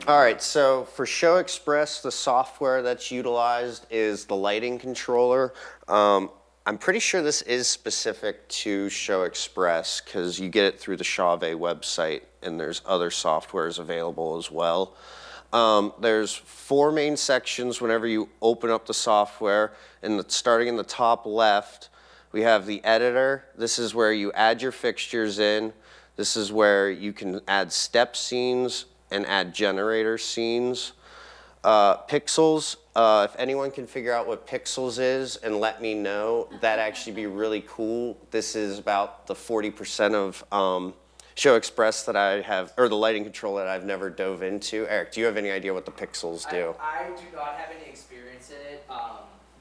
All right, so for Show Express, the software that's utilized is the lighting controller. I'm pretty sure this is specific to Show Express because you get it through the Chauvet website, and there's other softwares available as well. There's 4 main sections whenever you open up the software. Starting in the top left, we have the editor. This is where you add your fixtures in. This is where you can add step scenes and add generator scenes. Pixels, if anyone can figure out what Pixels is and let me know, that'd actually be really cool. This is about the 40% of Show Express that I have, or the lighting control that I've never dove into. Eric, do you have any idea what the Pixels do? I do not have any experience in it,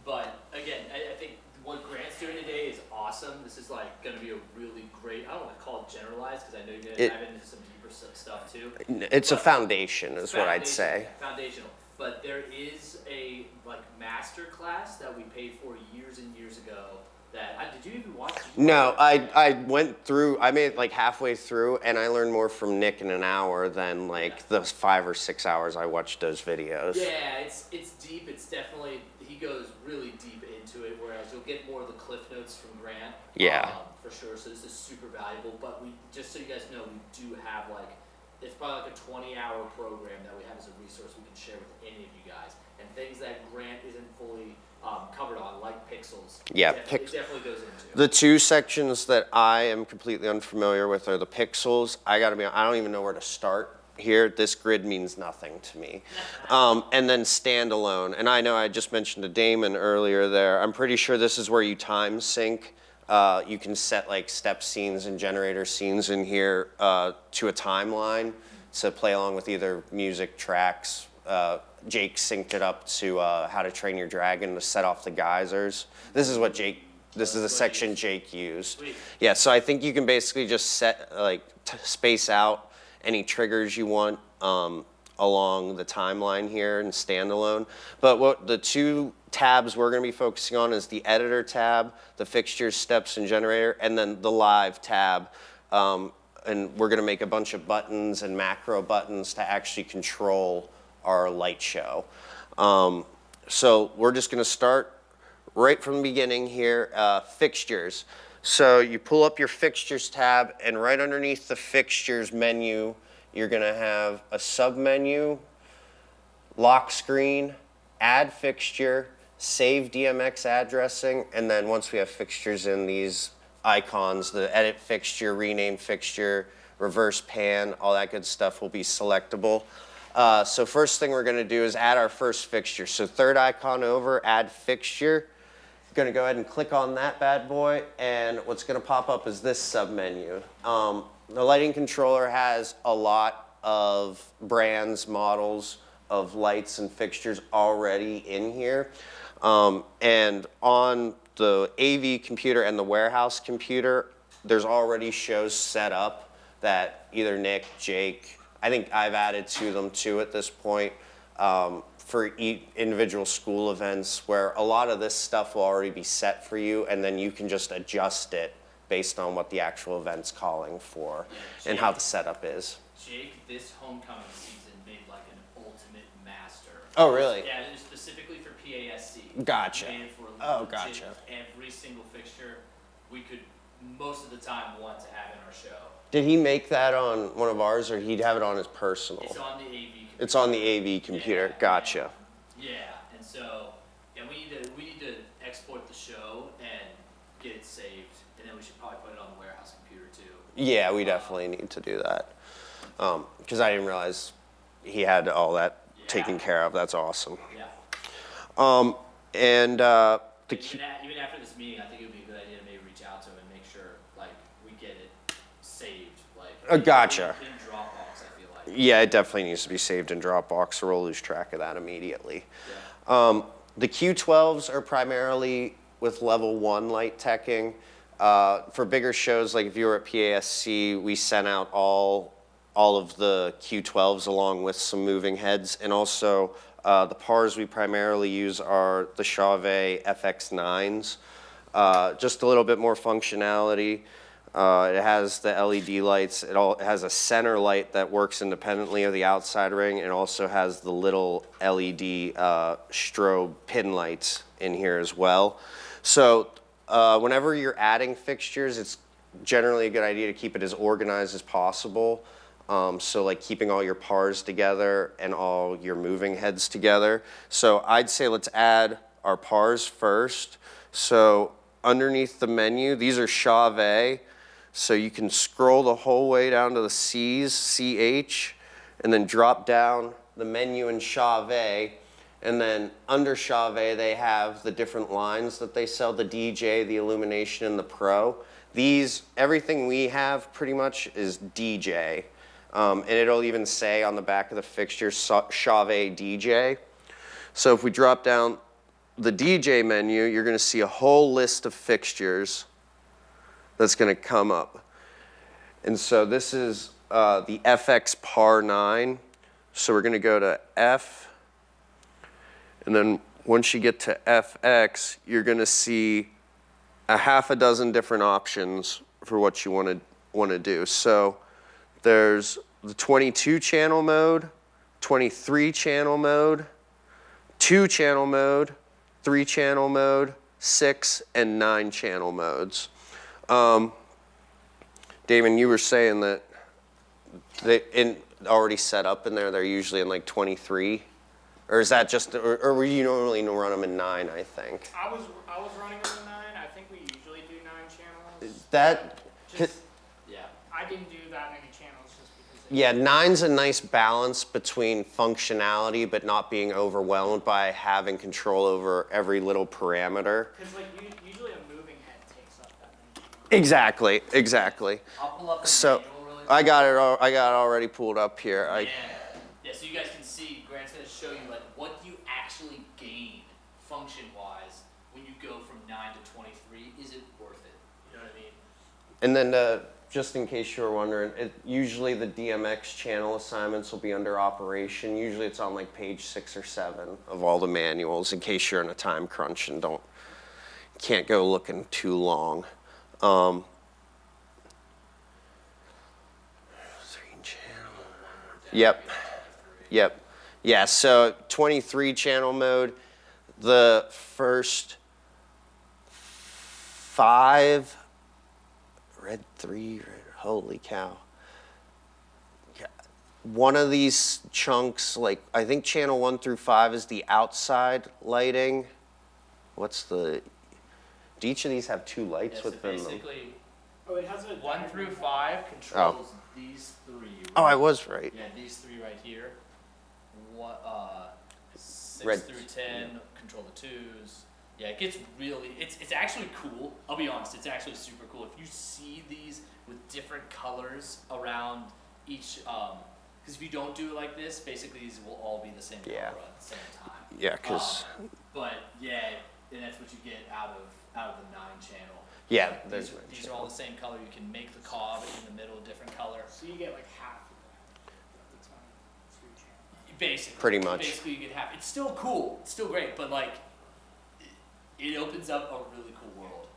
but again, I think what Grant's doing today is awesome. This is like going to be a really great, I don't want to call it generalized because I know you're going to dive into some deeper stuff too. It's a foundation is what I'd say. Foundational. But there is a master class that we paid for years and years ago that, did you even watch? No, I went through, I made it like halfway through and I learned more from Nick in an hour than the 5 or 6 hours I watched those videos. Yeah, it's deep. It's definitely, he goes really deep into it, whereas you'll get more of the cliff notes from Grant. Yeah. For sure, so this is super valuable, but just so you guys know, we do have it's probably like a 20-hour program that we have as a resource we can share with any of you guys, and things that Grant isn't fully covered on, like Pixels. Yeah, it definitely goes into. The 2 sections that I am completely unfamiliar with are the Pixels. I don't even know where to start here. This grid means nothing to me. And then standalone, and I know I just mentioned to Damon earlier there, I'm pretty sure this is where you time sync. You can set step scenes and generator scenes in here to a timeline to play along with either music tracks. Jake synced it up to How to Train Your Dragon to set off the geysers. This is the section Jake used. Sweet. Yeah, so I think you can basically just set, space out any triggers you want along the timeline here in standalone. But what the 2 tabs we're going to be focusing on is the editor tab, the fixtures, steps, and generator, and then the live tab. And we're going to make a bunch of buttons and macro buttons to actually control our light show. So we're just going to start right from the beginning here, fixtures. So you pull up your fixtures tab, and right underneath the fixtures menu, you're going to have a sub-menu, lock screen, add fixture, save DMX addressing, and then once we have fixtures in these icons, the edit fixture, rename fixture, reverse pan, all that good stuff will be selectable. So first thing we're going to do is add our first fixture. So 3rd icon over, add fixture. Going to go ahead and click on that bad boy, and what's going to pop up is this sub-menu. The lighting controller has a lot of brands, models of lights and fixtures already in here. And on the AV computer and the warehouse computer, there's already shows set up that either Nick, Jake, I think I've added to them too at this point, for individual school events where a lot of this stuff will already be set for you, and then you can just adjust it based on what the actual event's calling for and how the setup is. Jake, this homecoming season made an ultimate master. Oh, really? Yeah, it was specifically for PASC. Gotcha. Made it for gotcha. Every single fixture we could most of the time want to have in our show. Did he make that on one of ours, or he'd have it on his personal? It's on the AV computer. It's on the AV computer. Yeah, Gotcha. Yeah, and so we need to export the show and get it saved, and then we should probably put it on the warehouse computer too. Yeah, we definitely need to do that. Because I didn't realize he had all that taken care of. That's awesome. Yeah. Even after this meeting, I think it would be a good idea to maybe reach out to him and make sure we get it saved. Gotcha. In Dropbox, I feel like. Yeah, it definitely needs to be saved in Dropbox, or we'll lose track of that immediately. Yeah. The Q12s are primarily with level 1 light teching. For bigger shows, like if you were at PASC, we sent out all of the Q12s along with some moving heads, and also the PARs we primarily use are the Chauvet FX9s. Just a little bit more functionality. It has the LED lights. It has a center light that works independently of the outside ring, and also has the little LED strobe pin lights in here as well. So whenever you're adding fixtures, it's generally a good idea to keep it as organized as possible. So like keeping all your pars together and all your moving heads together. So I'd say let's add our pars first. So underneath the menu, these are Chauvet. So you can scroll the whole way down to the C's, CH, and then drop down the menu in Chauvet. And then under Chauvet, they have the different lines that they sell, the DJ, the Illumination, and the Pro. Everything we have pretty much is DJ. And it'll even say on the back of the fixture, Chauvet DJ. So if we drop down the DJ menu, you're gonna see a whole list of fixtures that's gonna come up. And so this is the FX Par 9. So we're gonna go to F, and then once you get to FX, you're gonna see a half a dozen different options for what you wanna do. So there's the 22 channel mode, 23 channel mode, 2 channel mode, 3 channel mode, 6 and 9 channel modes. Damon, you were saying that they already set up in there, they're usually in like 23? Or is that just, or were you normally run them in 9, I think? I was running them in 9. I think we usually do 9 channels. Yeah. I didn't do that many channels just because. Yeah, 9's a nice balance between functionality but not being overwhelmed by having control over every little parameter. Because like usually a moving head takes up that many channels. Exactly. I'll pull up the So manual really quick. I got it already pulled up here. Yeah, so you guys can see, Grant's gonna show you like what you actually gain function-wise when you go from 9 to 23. Is it worth it? You know what I mean? And then just in case you were wondering, usually the DMX channel assignments will be under operation. Usually it's on like page 6 or 7 of all the manuals in case you're in a time crunch and can't go looking too long. 3 channel. Yep. Yeah, so 23 channel mode, the first 5, red 3, holy cow. Yeah. One of these chunks, like I think channel 1 through 5 is the outside lighting. Do each of these have 2 lights Yeah, so within them? basically, Oh, it has a 1 through 5 controls these 3. Oh, I was right. Yeah, these 3 right here. 6 Red. through 10 control the 2s. Yeah, it gets really, it's actually cool. I'll be honest, it's actually super cool. If you see these with different colors around each, because if you don't do it like this, basically these will all be the same color at the same time. Yeah, because But yeah, and that's what you get out of the 9 channel. yeah, These are all the same color. You can make the cob in the middle a different color. So you get like half of that. The 23 channel. Basically, Pretty much. Basically, you get half. It's still cool. It's still great, but like, it opens up a really cool world.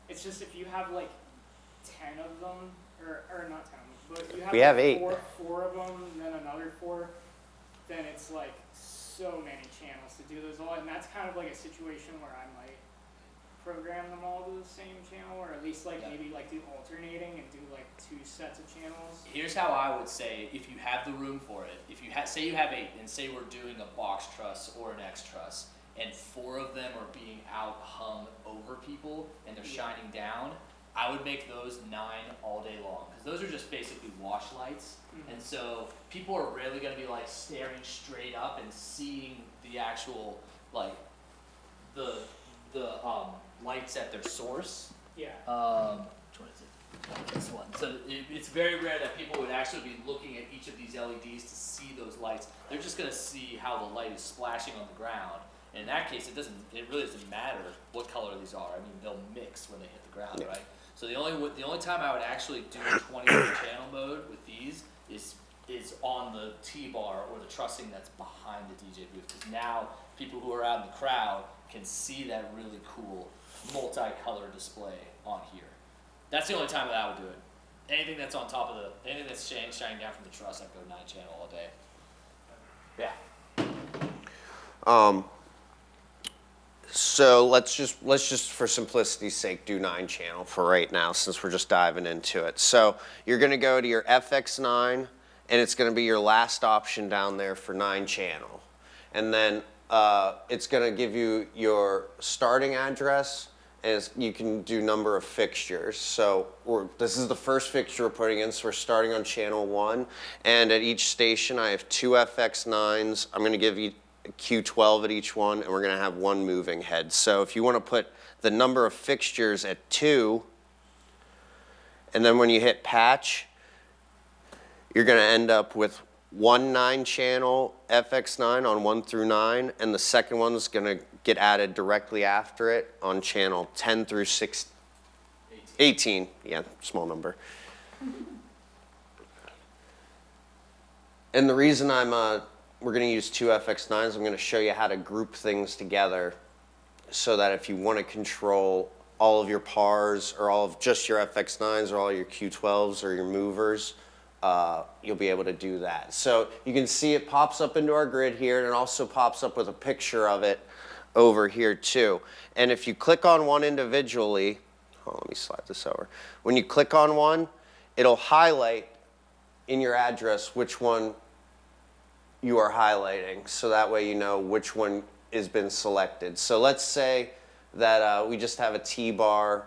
It's just if you have like 10 of them, or not 10, but if you have, We have like 8. four of them, and then another 4, then it's like so many channels to do those all, and that's kind of like a situation where I might program them all to the same channel, or at least like maybe like do alternating and do like 2 sets of channels. Here's how I would say, if you have the room for it, if you say you have 8, and say we're doing a box truss or an X truss, and 4 of them are being out hung over people and they're shining down, I would make those 9 all day long, because those are just basically wash lights. And so people are rarely going to be like staring straight up and seeing the actual like the lights at their source. Yeah. Which one is it? This one. So it's very rare that people would actually be looking at each of these LEDs to see those lights. They're just going to see how the light is splashing on the ground. And in that case, it really doesn't matter what color these are. I mean, they'll mix when they hit the ground, right? So the only time I would actually do 23 channel mode with these is on the T-bar or the trussing that's behind the DJ booth, because now people who are out in the crowd can see that really cool multicolor display on here. That's the only time that I would do it. Anything that's on top of anything that's shining down from the truss, I'd go 9 channel all day. Yeah. So let's just for simplicity's sake do 9 channel for right now, since we're just diving into it. So you're going to go to your FX9, and it's going to be your last option down there for 9 channel, and then it's going to give you your starting address, and you can do number of fixtures. So this is the first fixture we're putting in, so we're starting on channel 1, and at each station I have 2 FX9s. I'm going to give you Q12 at each one, and we're going to have 1 moving head. So if you want to put the number of fixtures at 2, and then when you hit patch, you're going to end up with 1 9-channel FX9 on 1 through 9, and the second one's going to get added directly after it on channel 10 through 18. Yeah, small number. And the reason we're going to use 2 FX9s, I'm going to show you how to group things together so that if you want to control all of your PARs or all of just your FX9s or all your Q12s or your movers, you'll be able to do that. So you can see it pops up into our grid here, and it also pops up with a picture of it over here too. And if you click on one individually, let me slide this over. When you click on one, it'll highlight in your address which one you are highlighting, so that way you know which one has been selected. So let's say that we just have a T-bar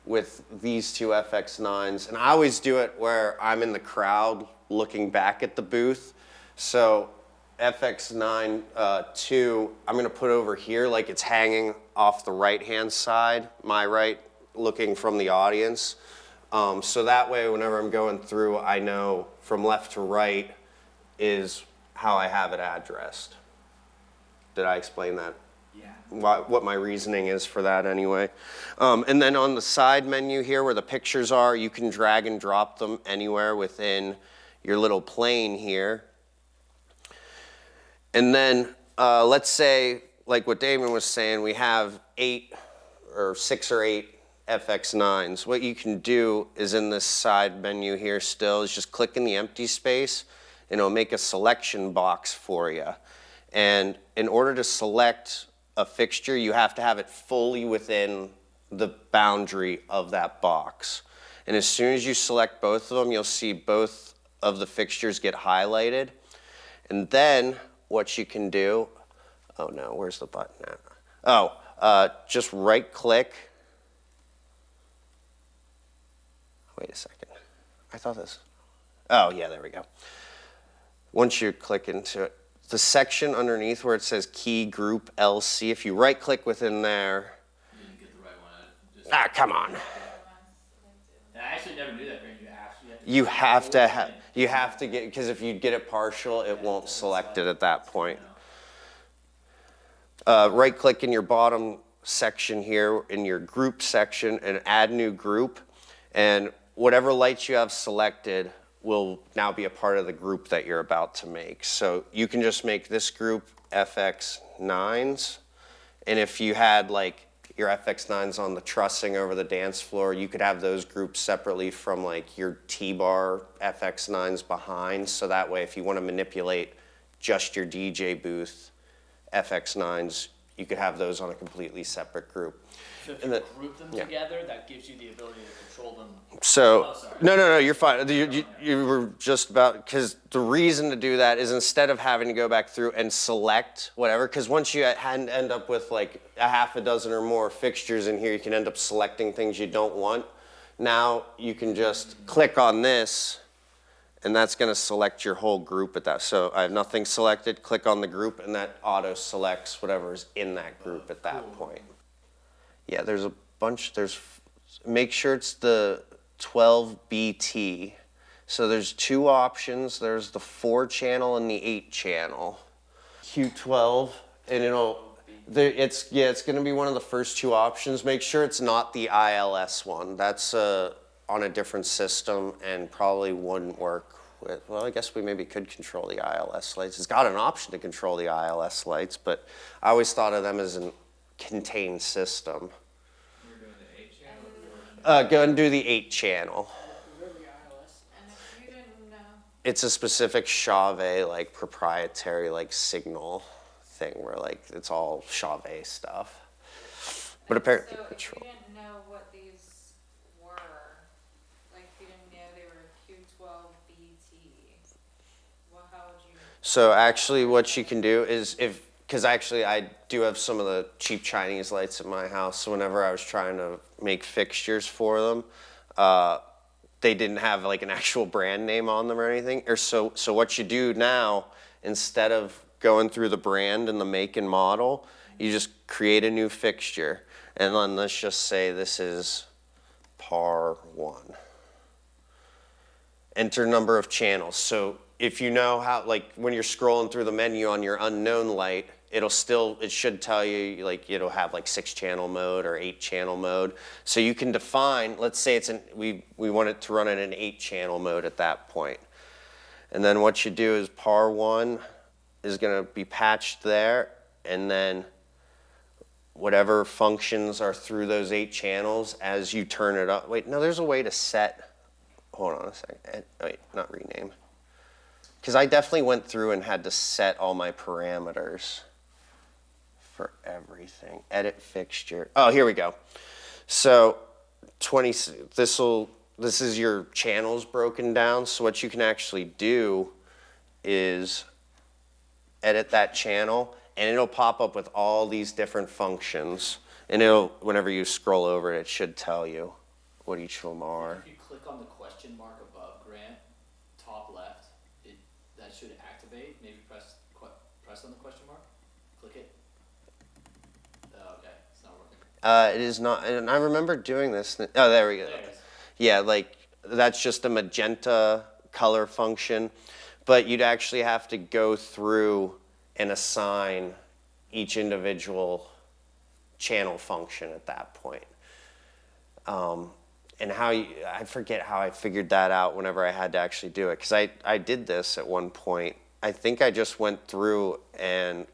with these 2 FX9s, and I always do it where I'm in the crowd looking back at the booth. So FX9 2, I'm going to put over here like it's hanging off the right-hand side, my right, looking from the audience. So that way, whenever I'm going through, I know from left to right is how I have it addressed. Did I explain that? Yeah. What my reasoning is for that anyway. And then on the side menu here where the pictures are, you can drag and drop them anywhere within your little plane here. And then let's say, like what Damon was saying, we have 6 or 8 FX9s. What you can do is in this side menu here still is just click in the empty space, and it'll make a selection box for you. And in order to select a fixture, you have to have it fully within the boundary of that box. And as soon as you select both of them, you'll see both of the fixtures get highlighted. And then what you can do, oh no, where's the button at? Just right click. Wait a second. I thought this, oh yeah, there we go. Once you click into it, the section underneath where it says Key Group LC, if you right click within there. You didn't get the right one. Come on. I actually never knew that. You have to get, because if you get it partial, it won't select it at that point. Right click in your bottom section here in your group section and add new group, and whatever lights you have selected will now be a part of the group that you're about to make. So you can just make this group FX9s, and if you had like your FX9s on the trussing over the dance floor, you could have those groups separately from like your T-bar FX9s behind, so that way if you want to manipulate just your DJ booth FX9s, you could have those on a completely separate group. So if you group them together, that gives you the ability to control them. So, no, you're fine. You were just about, because the reason to do that is instead of having to go back through and select whatever, because once you end up with like a half a dozen or more fixtures in here, you can end up selecting things you don't want. Now you can just click on this, and that's going to select your whole group at that. So I have nothing selected, click on the group, and that auto selects whatever's in that group at that point. Yeah, there's a bunch, make sure it's the 12BT. So there's 2 options. There's the 4-channel and the 8-channel. Q12, and it's going to be one of the first 2 options. Make sure it's not the ILS one. That's on a different system and probably wouldn't work with, well, I guess we maybe could control the ILS lights. It's got an option to control the ILS lights, but I always thought of them as an contained system. Go and do the 8 channel. Where we iOS. And if you didn't know, It's a specific Chauvet, like proprietary, like signal thing where like it's all Chauvet stuff. But apparently, so if you didn't know what these were, like if you didn't know they were Q12BT, well, how would you? so actually what you can do is because actually I do have some of the cheap Chinese lights at my house. So whenever I was trying to make fixtures for them, they didn't have like an actual brand name on them or anything. Or so what you do now, instead of going through the brand and the make and model, you just create a new fixture. And then let's just say this is par 1. Enter number of channels. So if you know how, like when you're scrolling through the menu on your unknown light, it should tell you, like it'll have like 6 channel mode or 8 channel mode. So you can define, let's say we want it to run in an 8 channel mode at that point. And then what you do is par 1 is gonna be patched there, and then whatever functions are through those 8 channels as you turn it up. Wait, no, there's a way to set, hold on a second. Wait, not rename. Because I definitely went through and had to set all my parameters for everything. Edit fixture. Oh, here we go. So this is your channels broken down. So what you can actually do is edit that channel, and it'll pop up with all these different functions. And whenever you scroll over it, it should tell you what each of them are. If you click on the question mark above Grant, top left, that should activate. Maybe press on the question mark. Click it. Oh, okay, it's not working. It is not, and I remember doing this. Oh, there we go. There it is. Yeah, like that's just a magenta color function, but you'd actually have to go through and assign each individual channel function at that point. And I forget how I figured that out whenever I had to actually do it, because I did this at one point. I think I just went through and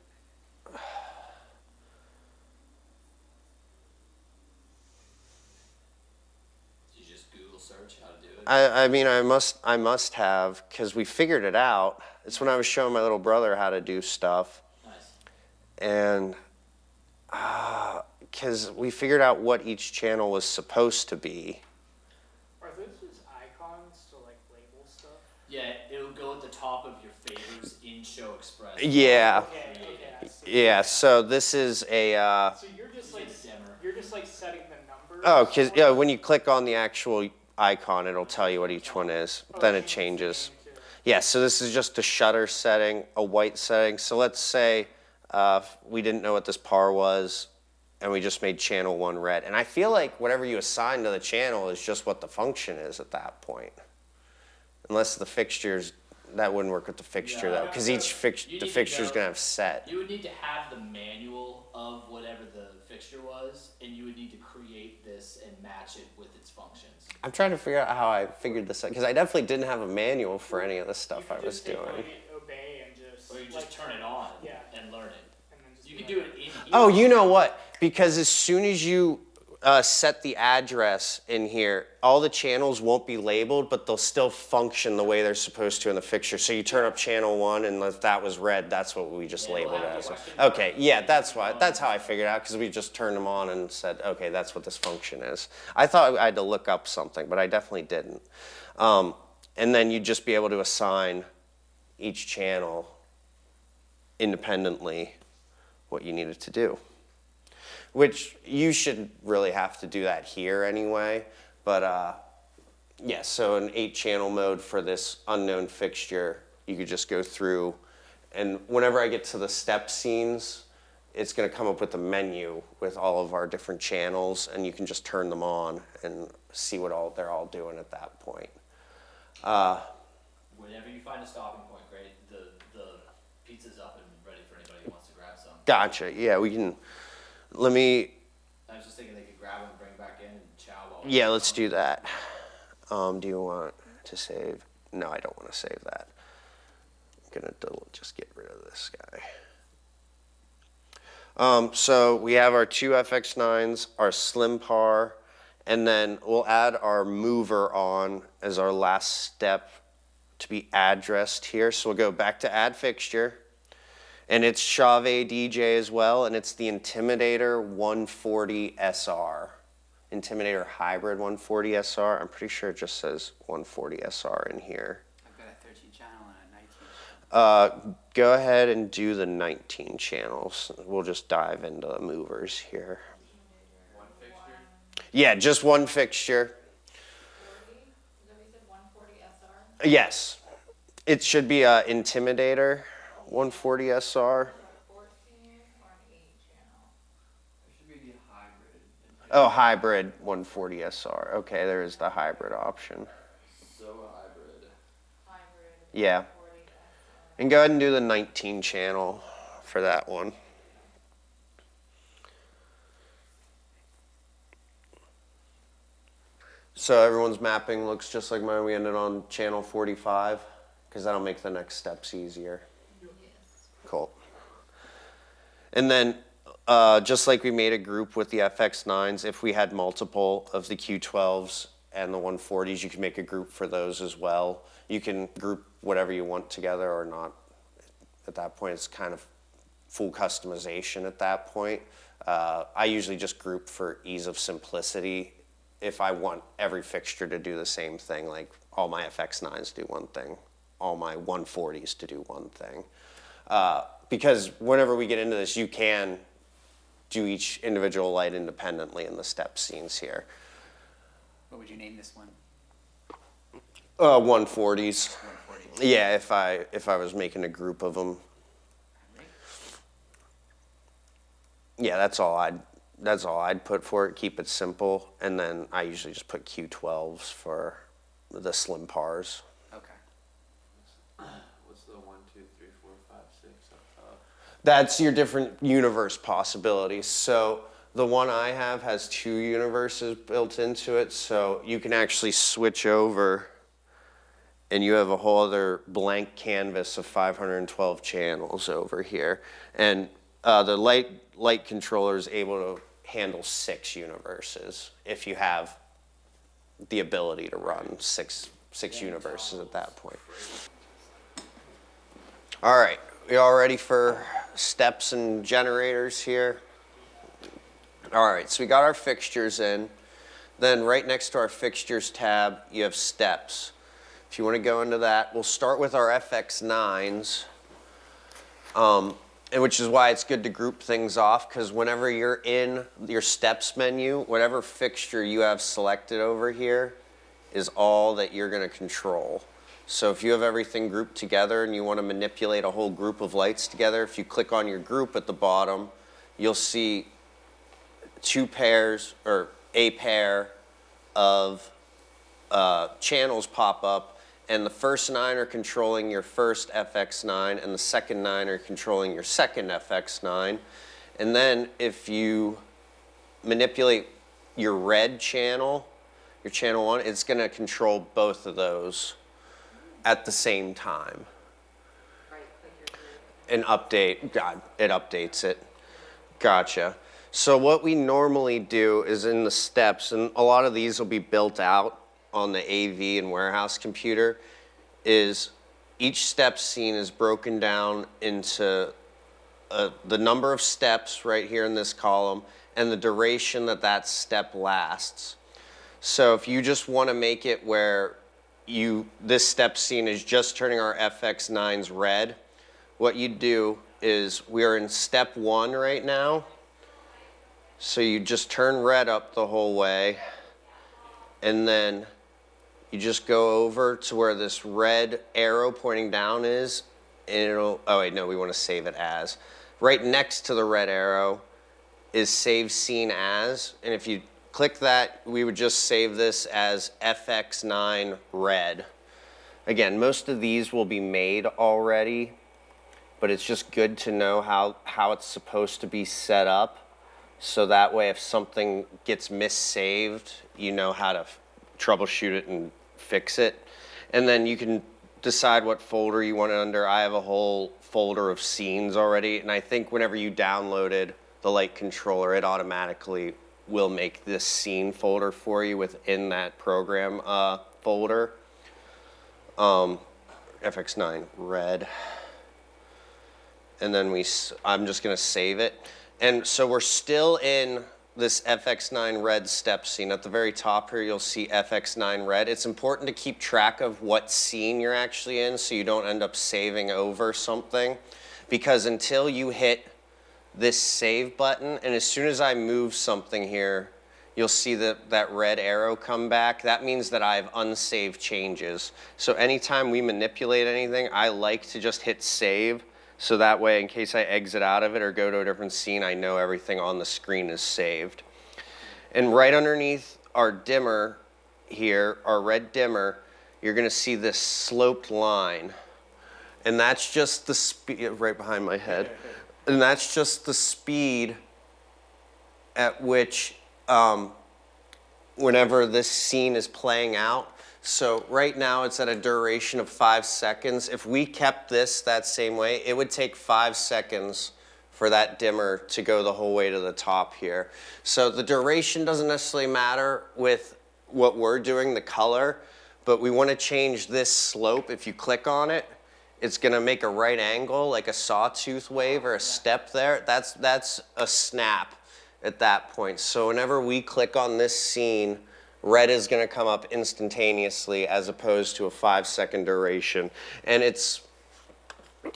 Did you just Google search how to do it? I mean, I must have, because we figured it out. It's when I was showing my little brother how to do stuff. Nice. And because we figured out what each channel was supposed to be. Are those just icons to like label stuff? Yeah, it'll go at the top of your favors in Show Express. Yeah. Okay, I see. Yeah, so this is a, So you're just It's like like dimmer. you're just like setting the numbers. oh, because yeah, when you click on the actual icon, it'll tell you what each one is. Then it changes. Yeah, so this is just a shutter setting, a white setting. So let's say we didn't know what this par was, and we just made channel 1 red. And I feel like whatever you assign to the channel is just what the function is at that point. Unless the fixtures, that wouldn't work with the fixture Yeah. though, because You the need to fixture's know- gonna have set. You would need to have the manual of whatever the fixture was, and you would need to create this and match it with its functions. I'm trying to figure out how I figured this out, because I definitely didn't have a manual for any of the stuff You could I was just take, doing. like, obey and just. Or you just like, turn it on Yeah. and learn it. And then just You be can like- do it in here. Oh, you know what? Because as soon as you set the address in here, all the channels won't be labeled, but they'll still function the way they're supposed to in the fixture. So you turn up channel 1, and if that was red, that's what we just Yeah, it'll labeled have as. the question mark. Okay, yeah, that's how I figured out, because we just turned them on and said, okay, that's what this function is. I thought I had to look up something, but I definitely didn't. And then you'd just be able to assign each channel independently what you needed to do. Which you should really have to do that here anyway. But yeah, so an 8 channel mode for this unknown fixture, you could just go through, and whenever I get to the step scenes, it's gonna come up with a menu with all of our different channels, and you can just turn them on and see what they're all doing at that point. Whenever you find a stopping point, great. The pizza's up and ready for anybody who wants to grab some. Gotcha, yeah, we can, I was just thinking they could grab them and bring it back in and chow while. yeah, let's do that. Do you want to save? No, I don't want to save that. I'm gonna just get rid of this guy. So we have our 2 FX9s, our slim par, And then we'll add our mover on as our last step to be addressed here. So we'll go back to add fixture. And it's Chauvet DJ as well, and it's the Intimidator 140 SR. Intimidator Hybrid 140 SR. I'm pretty sure it just says 140 SR in here. I've got a 13 channel and a 19 channel. Go ahead and do the 19 channels. We'll just dive into the movers here. One fixture? Yeah, just one fixture. 40? Is that what you said, 140 SR? Yes. It should be a Intimidator 140 SR. 14 or an 8 channel? There should be the hybrid. Oh, hybrid 140 SR. Okay, there is the hybrid option. So hybrid. Hybrid. Yeah. 140 SR. And go ahead and do the 19 channel for that one. So everyone's mapping looks just like mine. We ended on channel 45 because that'll make the next steps easier. Yes. Cool. And then just like we made a group with the FX9s, if we had multiple of the Q12s and the 140s, you can make a group for those as well. You can group whatever you want together or not. At that point, it's kind of full customization at that point. I usually just group for ease of simplicity. If I want every fixture to do the same thing, like all my FX9s do one thing, all my 140s to do one thing. Because whenever we get into this, you can do each individual light independently in the step scenes here. What would you name this one? 140s. 140. Yeah, if I was making a group of them. Right. Yeah, that's all I'd put for it. Keep it simple, and then I usually just put Q12s for the slim pars. Okay. What's the 1, 2, 3, 4, 5, 6 up top? That's your different universe possibilities. So the one I have has 2 universes built into it, so you can actually switch over and you have a whole other blank canvas of 512 channels over here. And the light controller is able to handle 6 universes if you have the ability to run six universes at that point. All right, we all ready for steps and generators here? All right, so we got our fixtures in. Then right next to our fixtures tab, you have steps. If you want to go into that, we'll start with our FX9s, and which is why it's good to group things off, because whenever you're in your steps menu, whatever fixture you have selected over here is all that you're going to control. So if you have everything grouped together and you want to manipulate a whole group of lights together, if you click on your group at the bottom, you'll see 2 pairs or a pair of channels pop up, and the first 9 are controlling your first FX9 and the second 9 are controlling your second FX9. And then if you manipulate your red channel, your channel 1, it's going to control both of those at the same time. Right, like your group. And it updates it. Gotcha. So what we normally do is in the steps, and a lot of these will be built out on the AV and warehouse computer, is each step scene is broken down into the number of steps right here in this column and the duration that step lasts. So if you just want to make it where this step scene is just turning our FX9s red, what you do is we are in step 1 right now. So you just turn red up the whole way, and then you just go over to where this red arrow pointing down is, and oh wait, no, we want to save it as. Right next to the red arrow is save scene as, and if you click that, we would just save this as FX9 red. Again, most of these will be made already, but it's just good to know how it's supposed to be set up, so that way if something gets missaved, you know how to troubleshoot it and fix it. And then you can decide what folder you want it under. I have a whole folder of scenes already, and I think whenever you downloaded the light controller, it automatically will make this scene folder for you within that program folder. FX9 red. And then I'm just gonna save it. And so we're still in this FX9 red step scene. At the very top here, you'll see FX9 red. It's important to keep track of what scene you're actually in so you don't end up saving over something. Because until you hit this save button, and as soon as I move something here, you'll see that red arrow come back. That means that I have unsaved changes. So anytime we manipulate anything, I like to just hit save. So that way, in case I exit out of it or go to a different scene, I know everything on the screen is saved. And right underneath our dimmer here, our red dimmer, you're gonna see this sloped line. And that's just the speed, right behind my head. And that's just the speed at which, whenever this scene is playing out. So right now it's at a duration of 5 seconds. If we kept this that same way, it would take 5 seconds for that dimmer to go the whole way to the top here. So the duration doesn't necessarily matter with what we're doing, the color, but we want to change this slope. If you click on it, it's gonna make a right angle, like a sawtooth wave or a step there. That's a snap at that point. So whenever we click on this scene, red is going to come up instantaneously as opposed to a 5 second duration. And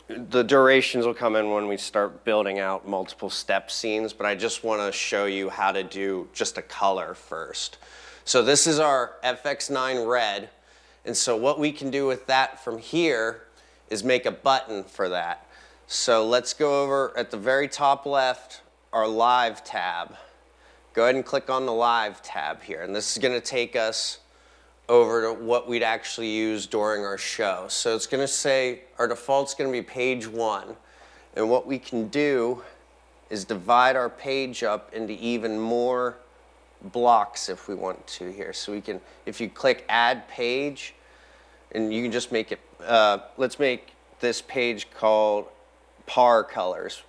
the durations will come in when we start building out multiple step scenes, but I just want to show you how to do just a color first. So this is our FX9 red. And so what we can do with that from here is make a button for that. So let's go over at the very top left, our live tab. Go ahead and click on the live tab here. And this is gonna take us over to what we'd actually use during our show. So it's gonna say, our default's gonna be page 1. And what we can do is divide our page up into even more blocks if we want to here. So we can, if you click add page, and you can just make it, let's make this page called par colors,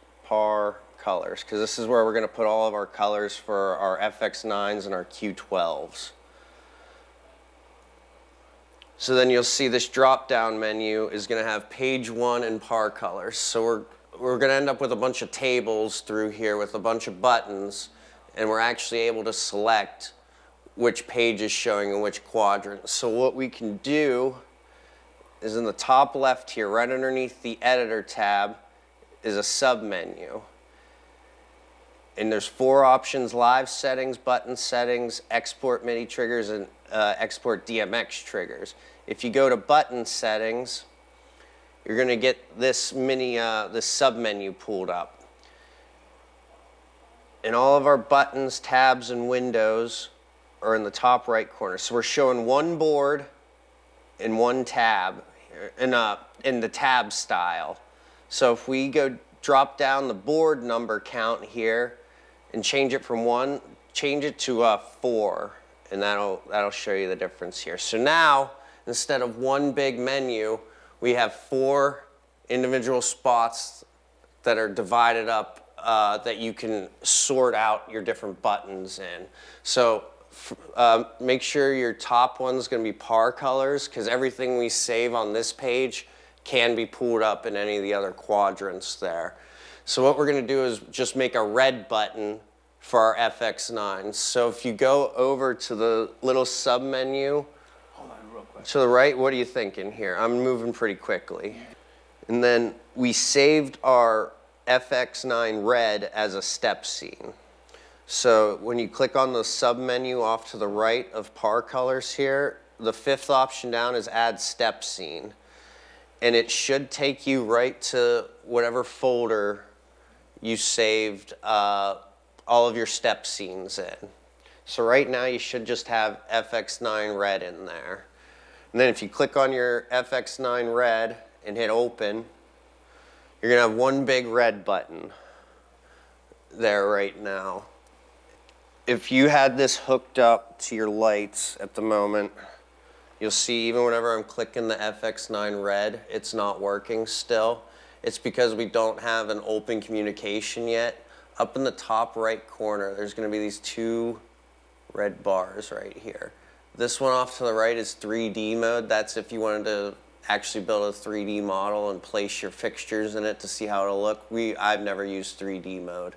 because this is where we're going to put all of our colors for our FX9s and our Q12s. So then you'll see this drop-down menu is going to have page 1 and par colors. So we're going to end up with a bunch of tables through here with a bunch of buttons, and we're actually able to select which page is showing in which quadrant. So what we can do is in the top left here, right underneath the editor tab, is a sub-menu. And there's 4 options: live settings, button settings, export MIDI triggers, and export DMX triggers. If you go to button settings, you're gonna get this this sub-menu pulled up. And all of our buttons, tabs, and windows are in the top right corner. So we're showing one board and one tab in the tab style. So if we go drop down the board number count here and change it from 1, change it to 4, and that'll show you the difference here. So now, instead of one big menu, we have 4 individual spots that are divided up that you can sort out your different buttons in. So make sure your top one's gonna be par colors, because everything we save on this page can be pulled up in any of the other quadrants there. So what we're gonna do is just make a red button for our FX9. So if you go over to the little sub-menu, Hold on real quick. to the right, what are you thinking here? I'm moving pretty quickly. And then we saved our FX9 red as a step scene. So when you click on the sub-menu off to the right of par colors here, the 5th option down is add step scene. And it should take you right to whatever folder you saved all of your step scenes in. So right now you should just have FX9 red in there. And then if you click on your FX9 red and hit open, you're gonna have one big red button there right now. If you had this hooked up to your lights at the moment, you'll see even whenever I'm clicking the FX9 red, it's not working still. It's because we don't have an open communication yet up in the top right corner, there's going to be these 2 red bars right here. This one off to the right is 3D mode. That's if you wanted to actually build a 3D model and place your fixtures in it to see how it'll look. I've never used 3D mode.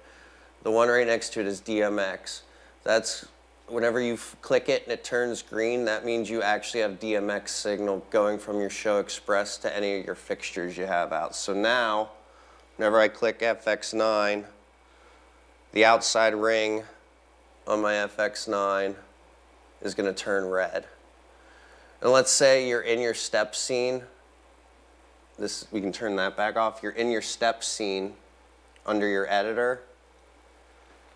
The one right next to it is DMX. That's whenever you click it and it turns green, that means you actually have DMX signal going from your Show Express to any of your fixtures you have out. So now, whenever I click FX9, the outside ring on my FX9 is going to turn red. And let's say you're in your step scene. We can turn that back off. You're in your step scene under your editor,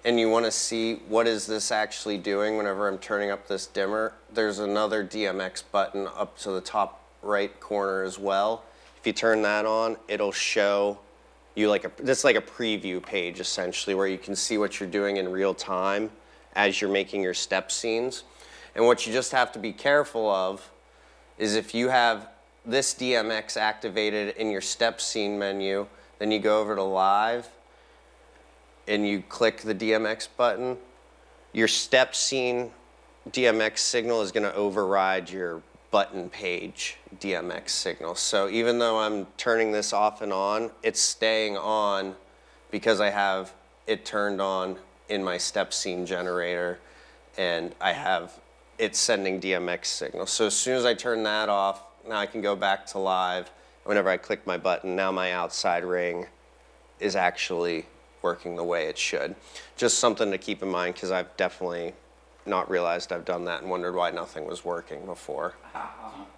and you want to see what is this actually doing whenever I'm turning up this dimmer. There's another DMX button up to the top right corner as well. If you turn that on, it'll show you this is like a preview page essentially, where you can see what you're doing in real time as you're making your step scenes. And what you just have to be careful of is if you have this DMX activated in your step scene menu, then you go over to live and you click the DMX button, your step scene DMX signal is going to override your button page DMX signal. So even though I'm turning this off and on, it's staying on because I have it turned on in my step scene generator, and I have it's sending DMX signal. So as soon as I turn that off, now I can go back to live. Whenever I click my button, now my outside ring is actually working the way it should. Just something to keep in mind, because I've definitely not realized I've done that and wondered why nothing was working before.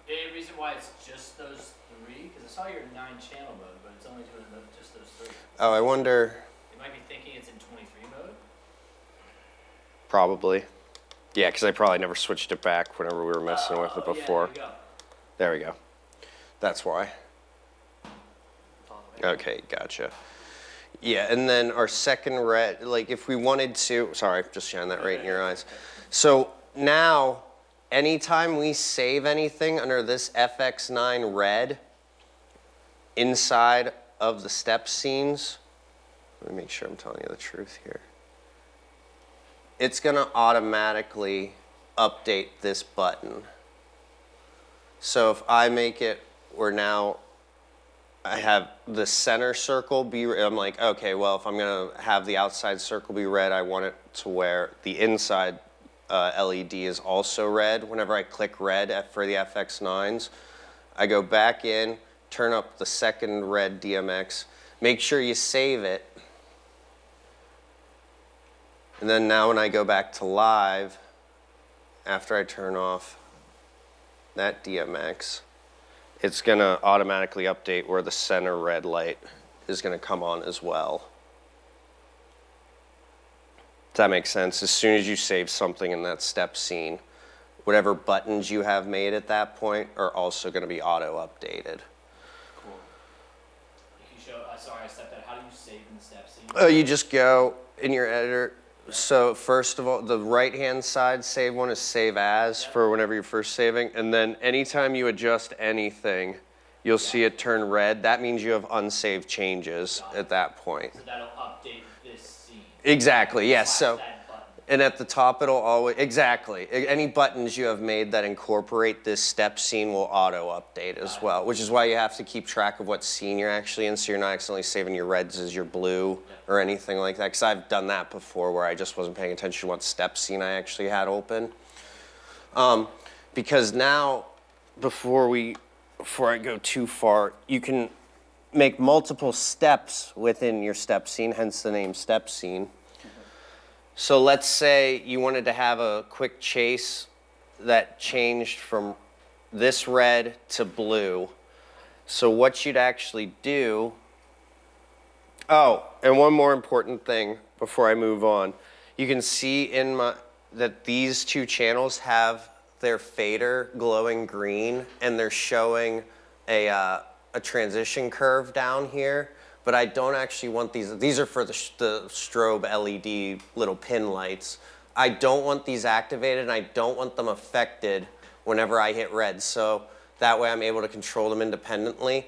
Any reason why it's just those 3? Because I saw your 9-channel mode, but it's only doing just those 3. Oh, I wonder. You might be thinking it's in 23 mode. Probably. Yeah, because I probably never switched it back whenever we were messing with it before. Yeah, There we go. That's why. there you go. Okay, gotcha. Yeah, and then our second red, like if we wanted to, sorry, just shine that right in your eyes. So now, anytime we save anything under this FX9 red inside of the step scenes, let me make sure I'm telling you the truth here. It's gonna automatically update this button. So if I make it where now I have the center circle be, I'm like, okay, well, if I'm gonna have the outside circle be red, I want it to where the inside LED is also red. Whenever I click red for the FX9s, I go back in, turn up the second red DMX, make sure you save it. And then now when I go back to live, after I turn off that DMX, it's going to automatically update where the center red light is going to come on as well. Does that make sense? As soon as you save something in that step scene, whatever buttons you have made at that point are also going to be auto-updated. Cool. You can show, sorry, I stepped out. How do you save in the step scene? You just go in your editor. So first of all, the right-hand side save one is save as for whenever you're first saving. And then anytime you adjust anything, you'll see it turn red. That means you have unsaved changes at that point. So that'll update this scene. Exactly, yes. Slash So, that button. and at the top, it'll always, exactly. Any buttons you have made that incorporate this step scene will auto-update as well, which is why you have to keep track of what scene you're actually in, so you're not accidentally saving your reds as your blue or anything like that. Because I've done that before where I just wasn't paying attention to what step scene I actually had open. Because now, before I go too far, you can make multiple steps within your step scene, hence the name step scene. So let's say you wanted to have a quick chase that changed from this red to blue. So what you'd actually do, oh, and one more important thing before I move on. You can see that these two channels have their fader glowing green, and they're showing a transition curve down here. But I don't actually want these. These are for the strobe LED little pin lights. I don't want these activated, and I don't want them affected whenever I hit red. So that way I'm able to control them independently.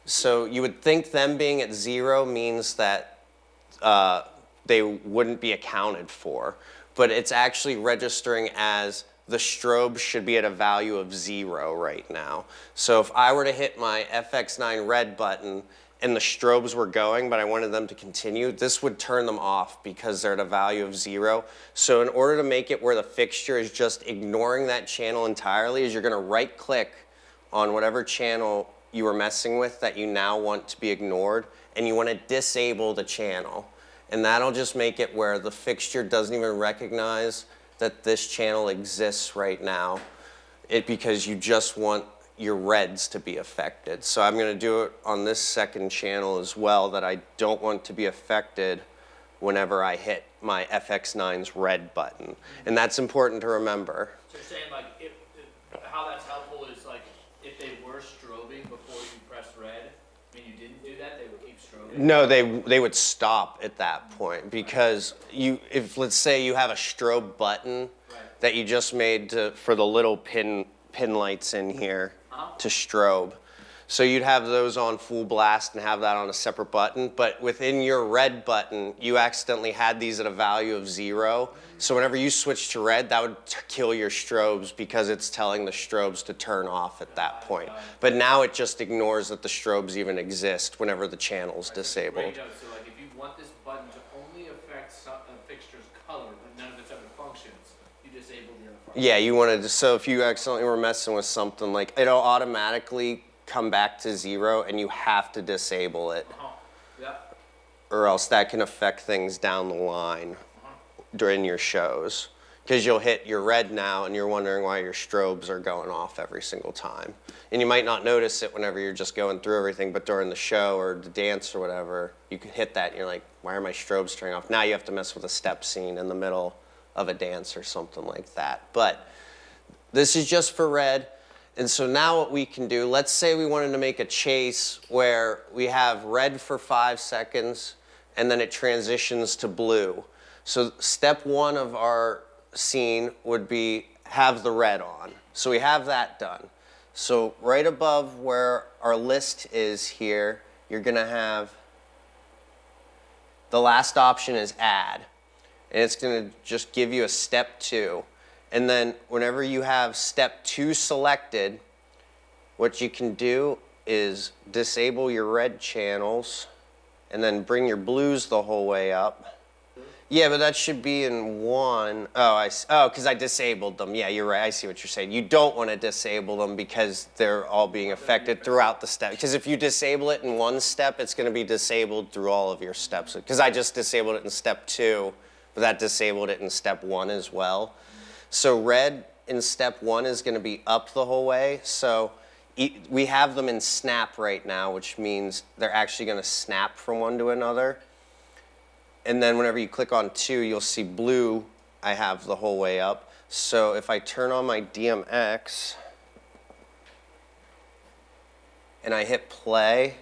So you would think them being at 0 means that they wouldn't be accounted for. But it's actually registering as the strobe should be at a value of 0 right now. So if I were to hit my FX9 red button and the strobes were going, but I wanted them to continue, this would turn them off because they're at a value of 0. So in order to make it where the fixture is just ignoring that channel entirely, is you're gonna right click on whatever channel you were messing with that you now want to be ignored, and you wanna disable the channel. And that'll just make it where the fixture doesn't even recognize that this channel exists right now, because you just want your reds to be affected. So I'm gonna do it on this second channel as well, that I don't want to be affected whenever I hit my FX9's red button. And that's important to remember. So you're saying like, how that's helpful is like, if they were strobing before you pressed red, and you didn't do that, they would keep strobing? No, they would stop at that point, because if let's say you have a strobe button that you just made for the little pin lights in here to strobe. So you'd have those on full blast and have that on a separate button, but within your red button, you accidentally had these at a value of 0. So whenever you switch to red, that would kill your strobes, because it's telling the strobes to turn off at that point. But now it just ignores that the strobes even exist whenever the channel's disabled. So like, if you want this button to only affect a fixture's color, but none of its other functions, you disable the other functions. Yeah, you wanted to, so if you accidentally were messing with something, like, it'll automatically come back to 0, and you have to disable it, Yeah. or else that can affect things down the line during your shows. Because you'll hit your red now, and you're wondering why your strobes are going off every single time. And you might not notice it whenever you're just going through everything, but during the show or the dance or whatever, you could hit that, and you're like, why are my strobes turning off? Now you have to mess with a step scene in the middle of a dance or something like that. But this is just for red. And so now what we can do, let's say we wanted to make a chase where we have red for 5 seconds, and then it transitions to blue. So step 1 of our scene would be have the red on. So we have that done. So right above where our list is here, you're gonna have, the last option is add. And it's gonna just give you a step 2. And then whenever you have step 2 selected, what you can do is disable your red channels and then bring your blues the whole way up. Yeah, but that should be in 1. Oh, because I disabled them. Yeah, you're right. I see what you're saying. You don't want to disable them because they're all being affected throughout the step. Because if you disable it in 1 step, it's going to be disabled through all of your steps. Because I just disabled it in step 2, but that disabled it in step 1 as well. So red in step 1 is going to be up the whole way. So we have them in snap right now, which means they're actually going to snap from one to another. And then whenever you click on 2, you'll see blue I have the whole way up. So if I turn on my DMX and I hit play,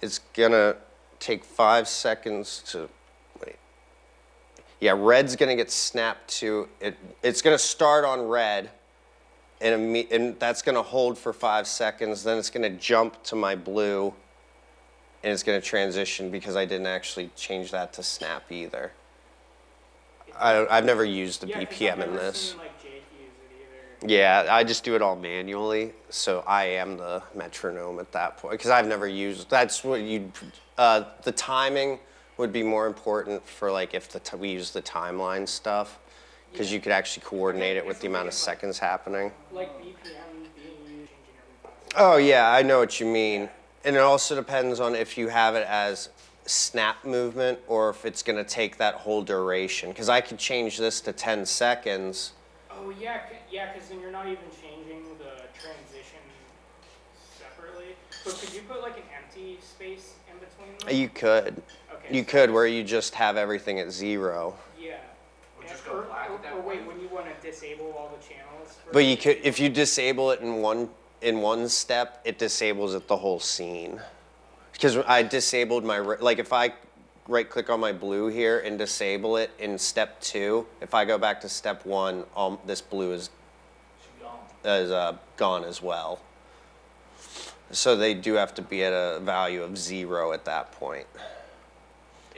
it's gonna take 5 seconds to, wait. Yeah, red's gonna get snapped to, it's gonna start on red, and that's gonna hold for 5 seconds, then it's gonna jump to my blue, and it's going to transition because I didn't actually change that to snap either. I've never used the BPM in this. Seen, like, Jake use it either. Yeah, I just do it all manually, so I am the metronome at that point. Because I've never used, that's what the timing would be more important for like if we use the timeline stuff, because you could actually coordinate it with the amount of seconds happening. Like BPM being used, changing every 5 seconds. Oh yeah, I know what you mean. And it also depends on if you have it as snap movement or if it's going to take that whole duration. Because I could change this to 10 seconds. Oh yeah, because then you're not even changing the transition separately. But could you put like an empty space in between them? You could. Okay. You could, where you just have everything at 0. Yeah. Or just go black at that or wait, point. when you want to disable all the channels. But you could, if you disable it in one step, it disables it the whole scene. Because I disabled my, like if I right click on my blue here and disable it in step 2, if I go back to step 1, this blue is gone as well. So they do have to be at a value of 0 at that point.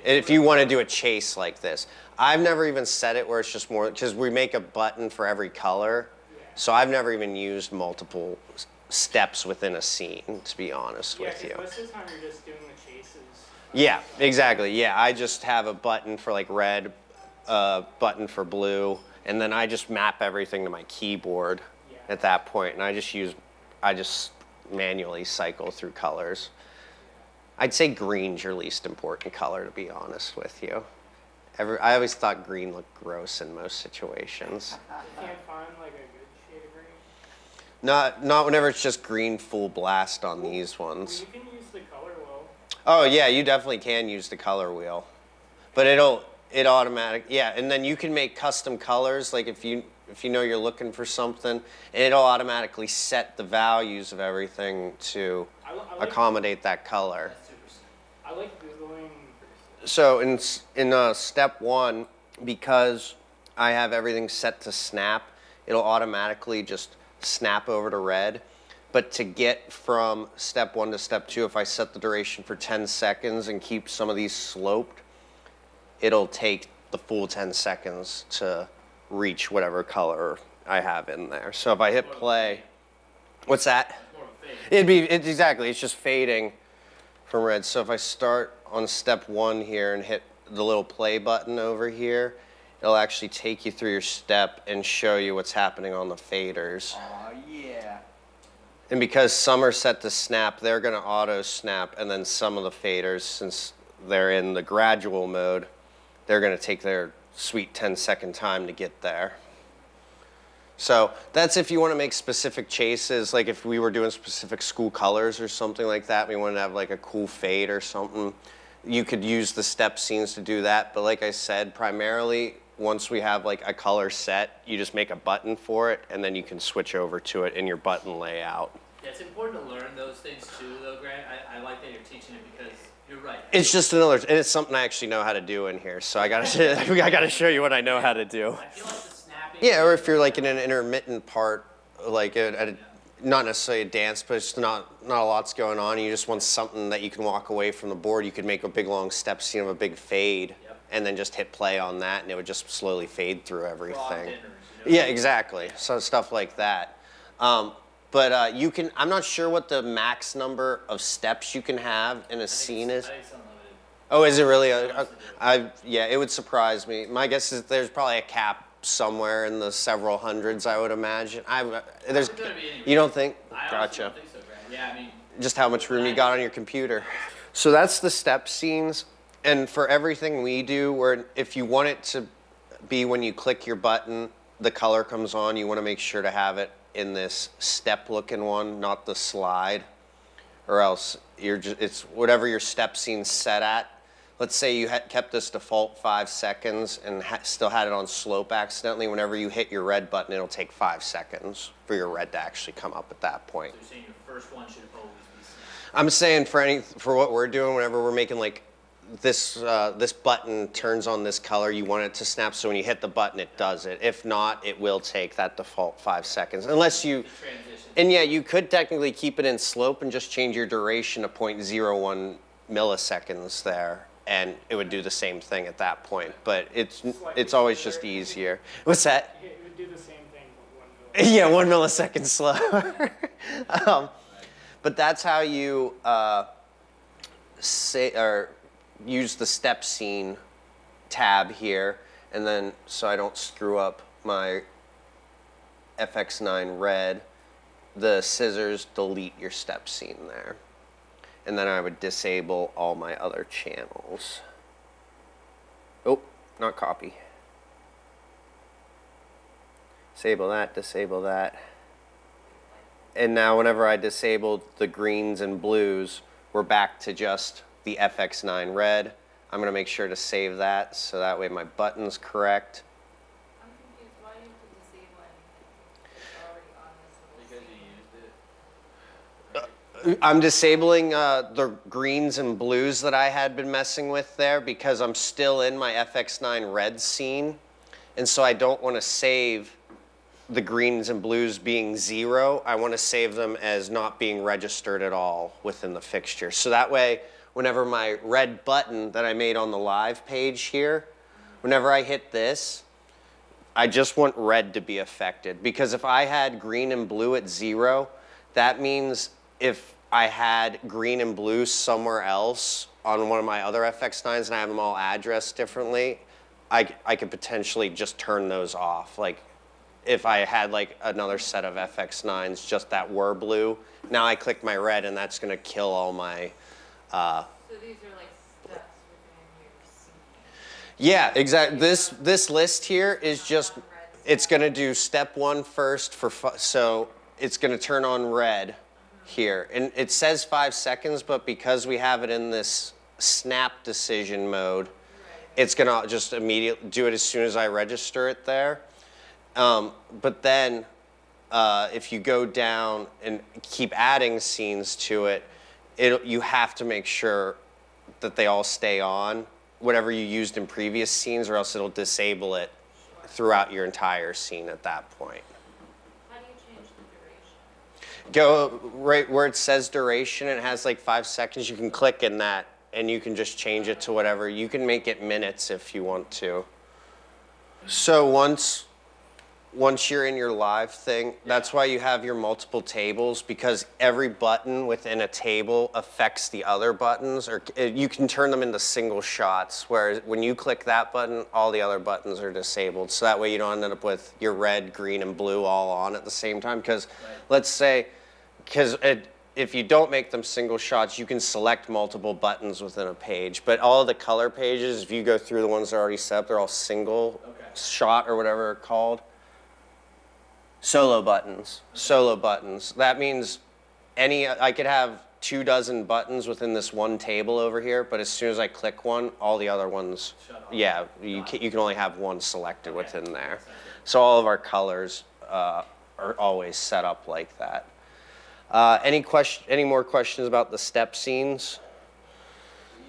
if you want to do a chase like this. I've never even set it where it's just more, because we make a button for every color. So I've never even used multiple steps within a scene, to be honest with you. Yeah, because most of the time you're just doing the chases. Yeah, exactly. Yeah, I just have a button for like red, button for blue, and then I just map everything to my keyboard at that point, and I just manually cycle through colors. I'd say green's your least important color, to be honest with you. I always thought green looked gross in most situations. You can't find like a good shade of green. Not whenever it's just green full blast on these Well, ones. you can use the color wheel. Oh yeah, you definitely can use the color wheel, but it automatic, yeah, and then you can make custom colors. Like if you know you're looking for something, and it'll automatically set the values of everything to I like, accommodate that color. That's super simple. I like Googling. So in step one, because I have everything set to snap, it'll automatically just snap over to red. But to get from step one to step two, if I set the duration for 10 seconds and keep some of these sloped, it'll take the full 10 seconds to reach whatever color I have in there. So if I hit play, what's that? It's more of a fade. Exactly, it's just fading from red. So if I start on step one here and hit the little play button over here, it'll actually take you through your step and show you what's happening on the faders. Oh, yeah. And because some are set to snap, they're gonna auto snap, and then some of the faders, since they're in the gradual mode, they're gonna take their sweet 10-second time to get there. So that's if you want to make specific chases, like if we were doing specific school colors or something like that, we wanted to have like a cool fade or something, you could use the step scenes to do that. But like I said, primarily, once we have like a color set, you just make a button for it, and then you can switch over to it in your button layout. Yeah, it's important to learn those things too, though, Grant. I like that you're teaching it because you're right. It's just another, and it's something I actually know how to do in here, so I gotta show you what I know how to do. I feel like the snapping. Yeah, or if you're like in an intermittent part, like not necessarily a dance, but it's not a lot's going on, and you just want something that you can walk away from the board, you could make a big long step scene of a big fade, and then just hit play on that, and it would just slowly fade through everything. Yeah, exactly. So stuff like that. But you can, I'm not sure what the max number of steps you can have in a scene is. I think it's unlimited. Oh, is it really? Yeah, it would surprise me. My guess is there's probably a cap somewhere in the several hundreds, I would imagine. There's gonna be any You don't think? I honestly Gotcha. don't think so, Grant. Yeah, I mean, Just how much room you got on your computer. So that's the step scenes. And for everything we do, where if you want it to be when you click your button, the color comes on, you want to make sure to have it in this step looking one, not the slide, or else it's whatever your step scene's set at. Let's say you kept this default 5 seconds and still had it on slope accidentally. Whenever you hit your red button, it'll take 5 seconds for your red to actually come up at that point. so you're saying your first one should always be snapped. I'm saying for what we're doing, whenever we're making like this button turns on this color, you want it to snap, so when you hit the button, it does it. If not, it will take that default 5 seconds, unless you. Transition. And yeah, you could technically keep it in slope and just change your duration to 0.01 milliseconds there, and it would do the same thing at that point. But it's always just easier. What's that? It would do the same thing, but 1 millisecond. Yeah, 1 millisecond slower. But that's how you use the step scene tab here, and then so I don't screw up my FX9 red, the scissors delete your step scene there. And then I would disable all my other channels. Oh, not copy. Disable that, disable that. And now whenever I disable the greens and blues, we're back to just the FX9 red. I'm gonna make sure to save that so that way my button's correct. I'm confused, why do you have to disable anything? It's already on this little Because scene. you used it. I'm disabling the greens and blues that I had been messing with there because I'm still in my FX9 red scene. And so I don't want to save the greens and blues being 0. I want to save them as not being registered at all within the fixture. So that way, whenever my red button that I made on the live page here, whenever I hit this, I just want red to be affected. Because if I had green and blue at 0, that means if I had green and blue somewhere else on one of my other FX9s and I have them all addressed differently, I could potentially just turn those off. Like if I had like another set of FX9s just that were blue, now I click my red and that's gonna kill all my, So these are like steps within your scene. yeah, exactly. This list here is just, it's gonna do step 1 first so it's gonna turn on red here. And it says 5 seconds, but because we have it in this snap decision mode, it's gonna just immediately do it as soon as I register it there. But then if you go down and keep adding scenes to it, you have to make sure that they all stay on, whatever you used in previous scenes, or else it'll disable it throughout your entire scene at that point. How do you change the duration? Go right where it says duration, it has like 5 seconds, you can click in that and you can just change it to whatever. You can make it minutes if you want to. So once you're in your live thing, that's why you have your multiple tables, because every button within a table affects the other buttons, or you can turn them into single shots, whereas when you click that button, all the other buttons are disabled. So that way you don't end up with your red, green, and blue all on at the same time. Because let's say, if you don't make them single shots, you can select multiple buttons within a page. But all of the color pages, if you go through the ones that are already set up, they're all single shot or whatever they're called. Solo buttons. That means I could have 24 buttons within this one table over here, but as soon as I click one, all the other ones, you can only have one selected within there. So all of our colors are always set up like that. Any more questions about the step scenes?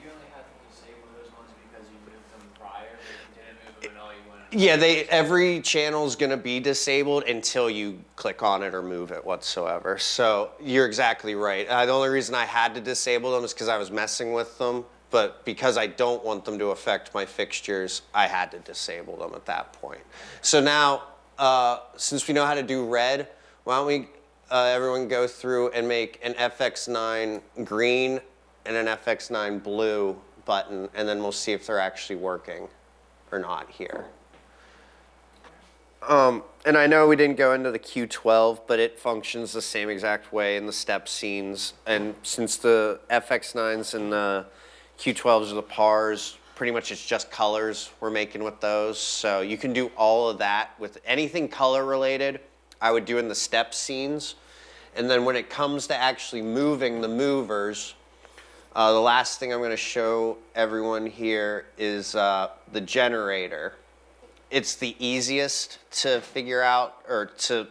You only had to disable those ones because you moved them prior, but you didn't move them at all, you went. Yeah, every channel is going to be disabled until you click on it or move it whatsoever. So you're exactly right. The only reason I had to disable them is because I was messing with them. But because I don't want them to affect my fixtures, I had to disable them at that point. So now, since we know how to do red, why don't we everyone go through and make an FX9 green and an FX9 blue button, and then we'll see if they're actually working or not here. And I know we didn't go into the Q12, but it functions the same exact way in the step scenes. And since the FX9s and the Q12s are the pars, pretty much it's just colors we're making with those. So you can do all of that with anything color related. I would do in the step scenes. And then when it comes to actually moving the movers, the last thing I'm going to show everyone here is the generator. It's the easiest to figure out, or to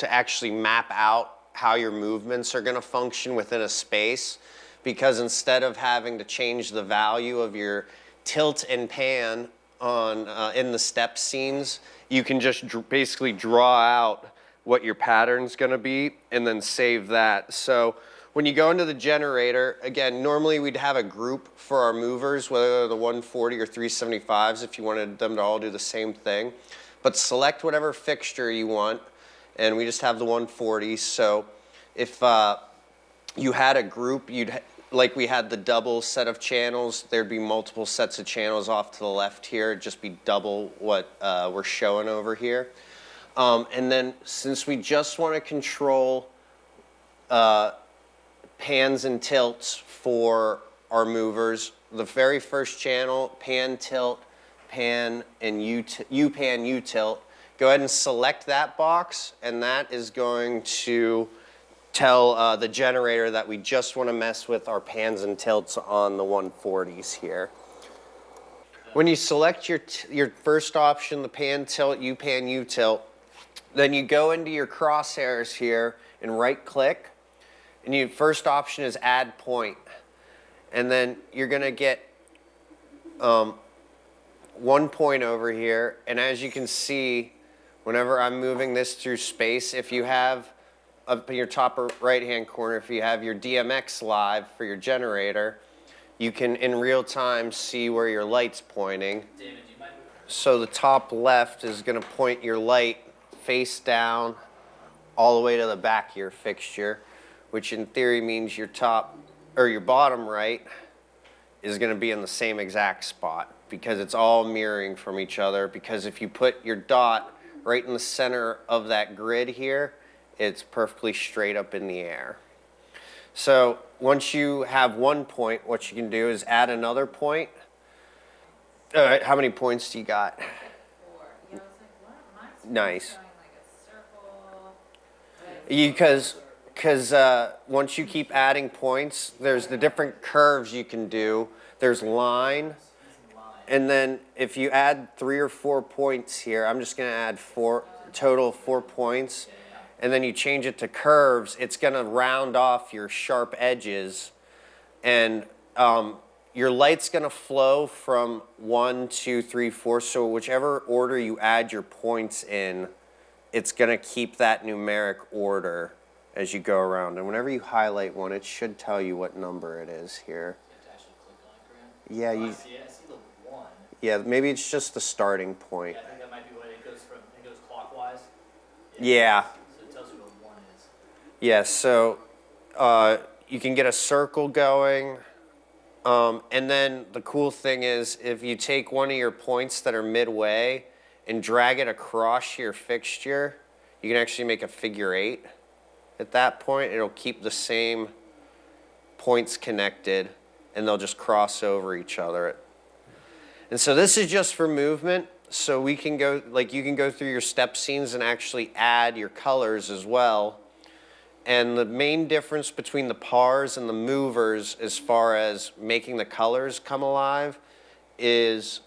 actually map out how your movements are going to function within a space, because instead of having to change the value of your tilt and pan on in the step scenes, you can just basically draw out what your pattern's going to be and then save that. So when you go into the generator, again, normally we'd have a group for our movers, whether they're the 140 or 375s, if you wanted them to all do the same thing. But select whatever fixture you want, and we just have the 140s. So if you had a group, like we had the double set of channels, there'd be multiple sets of channels off to the left here. It'd just be double what we're showing over here. And then since we just want to control pans and tilts for our movers, the very first channel, pan, tilt, pan, and U-pan, U-tilt, go ahead and select that box, and that is going to tell the generator that we just want to mess with our pans and tilts on the 140s here. When you select your first option, the pan, tilt, U-pan, U-tilt, then you go into your crosshairs here and right-click, and your first option is add point. And then you're going to get 1 point over here. And as you can see, whenever I'm moving this through space, if you have up in your top right-hand corner, if you have your DMX live for your generator, you can in real time see where your light's pointing. David, do you mind? So the top left is going to point your light face down all the way to the back of your fixture, which in theory means your top or your bottom right is going to be in the same exact spot because it's all mirroring from each other. Because if you put your dot right in the center of that grid here, it's perfectly straight up in the air. So once you have one point, what you can do is add another point. All right, how many points do you got? 4. Yeah, I was like, what? Mine's Nice. showing like a circle. Because once you keep adding points, there's the different curves you can do. There's line, and then if you add 3 or 4 points here, I'm just going to add total of 4 points, and then you change it to curves, it's going to round off your sharp edges, and your light's going to flow from 1, 2, 3, 4. So whichever order you add your points in, it's going to keep that numeric order as you go around. And whenever you highlight one, it should tell you what number it is here. You have to actually click on it, Grant. Yeah, I see the 1. yeah, maybe it's just the starting point. Yeah, I think that might be what it goes clockwise. Yeah. So it tells you what 1 is. Yeah, so you can get a circle going. And then the cool thing is if you take one of your points that are midway and drag it across your fixture, you can actually make a figure 8. At that point, it'll keep the same points connected, and they'll just cross over each other. And so this is just for movement, so we can go, like you can go through your step scenes and actually add your colors as well. And the main difference between the pars and the movers as far as making the colors come alive is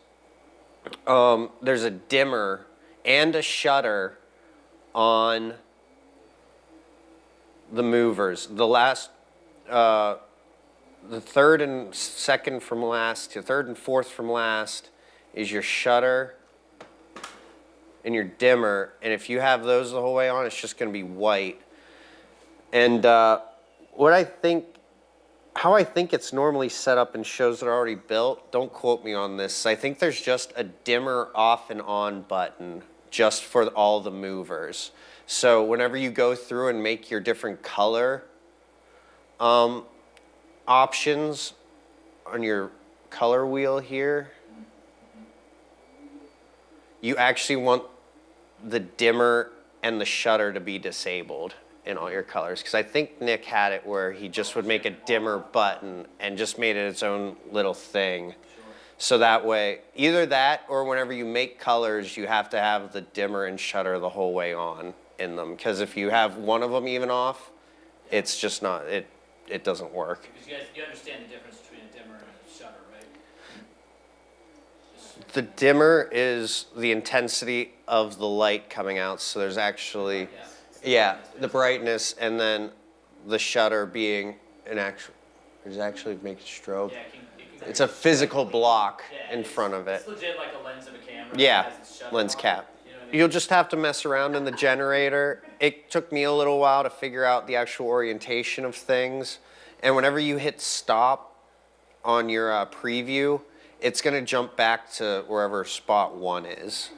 there's a dimmer and a shutter on the movers. The third and second from last, the third and fourth from last is your shutter and your dimmer. And if you have those the whole way on, it's just going to be white. And how I think it's normally set up in shows that are already built, don't quote me on this, I think there's just a dimmer off and on button just for all the movers. So whenever you go through and make your different color options on your color wheel here, you actually want the dimmer and the shutter to be disabled in all your colors. Because I think Nick had it where he just would make a dimmer button and just made it its own little thing. So that way, either that or whenever you make colors, you have to have the dimmer and shutter the whole way on in them. Because if you have one of them even off, it's just not, it doesn't work. Because you understand the difference between a dimmer and a shutter, right? The dimmer is the intensity of the light coming out. So there's actually, yeah, the brightness, and then the shutter being an actual, does it actually make it strobe? Yeah, It's a physical block yeah, in front of it. It's legit like a lens of a camera. Yeah, that has its shutter lens on it, cap. you know what I mean? You'll just have to mess around in the generator. It took me a little while to figure out the actual orientation of things. And whenever you hit stop on your preview, it's going to jump back to wherever spot 1 is.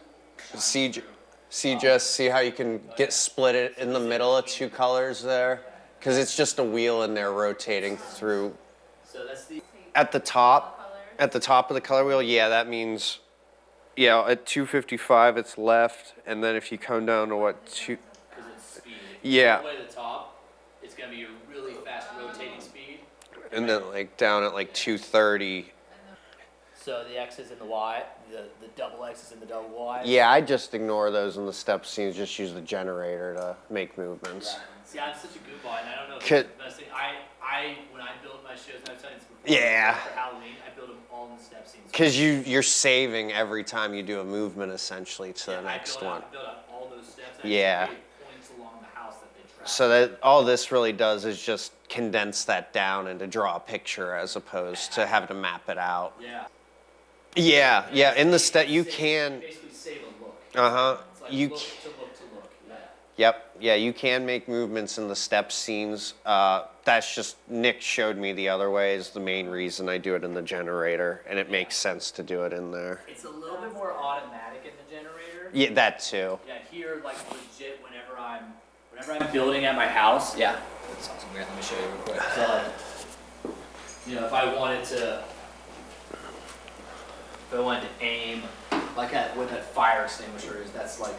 See how you can get split it in the middle of 2 colors there? Because it's just a wheel in there rotating through. So that's the At the top of the color wheel, yeah, that means, yeah, at 255 it's left, and then if you come down to what, because it's speed. Yeah. All the way to the top, it's gonna be a really fast rotating speed. and then like down at like 230. So the X's and the Y, the double X's and the double Y. Yeah, I just ignore those in the step scenes, just use the generator to make movements. Right. See, I'm such a goofball, and I don't know if Could- it's the best thing. I when I build my shows, and I've done this before. Yeah. For Halloween, I build them all in the step scenes. Because you're saving every time you do a movement essentially to Yeah, the next one. I build out all those steps. And Yeah. I create points along the house that they travel. So that all this really does is just condense that down and to draw a picture as opposed to having to map it out. Yeah. Yeah. In the step you Save- can. basically save a look. Uh huh. It's like You look c- to look to look. Yeah. Yep. Yeah, you can make movements in the step scenes. That's just Nick showed me the other way is the main reason I do it in the generator, and it makes sense to do it in there. It's a little bit more automatic in the generator. Yeah, that too. Yeah, here, like legit, whenever I'm building at my house. Yeah, that's awesome. Grant, let me show you real quick. So, like, you know, if I wanted to aim, like where that fire extinguisher is, that's like